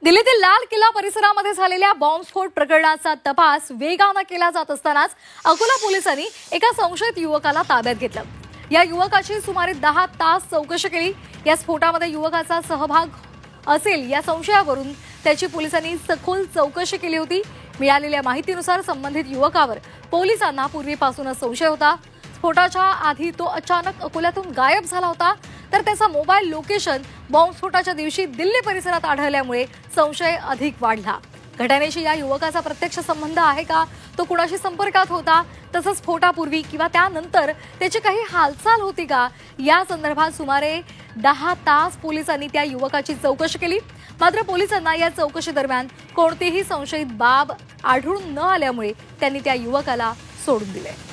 दिल्लीतील लाल किल्ला परिसरामध्ये झालेल्या बॉम्बस्फोट प्रकरणाचा तपास वेगाने केला जात असतानाच अकोला पोलिसांनी एका संशयित युवकाला ताब्यात घेतलं। या युवकाची सुमारे 10 तास चौकशी केली। या स्फोटामध्ये युवकाचा सहभाग असेल या संशयावरून त्याची पोलिसांनी सखोल चौकशी केली होती। मिळालेल्या माहितीनुसार संबंधित युवकावर पोलिसांना पूर्वीपासूनच संशय होता। स्फोटाच्या आधी तो अचानक अकोल्यातून गायब झाला होता, तर त्याचा मोबाईल लोकेशन बॉम्बस्फोटाच्या दिवशी दिल्ली परिसरात आढळल्यामुळे संशय अधिक वाढला। घटनेशी या युवकाचा प्रत्यक्ष संबंध आहे का, तो कुणाशी संपर्कात होता, तसंच स्फोटापूर्वी किंवा त्यानंतर त्याची काही हालचाल होती का, या संदर्भात सुमारे 10 तास पोलिसांनी त्या युवकाची चौकशी केली। मात्र पोलिसांना या चौकशी दरम्यान कोणतीही संशयित बाब आढळून न आल्यामुळे त्यांनी त्या युवकाला सोडून दिले।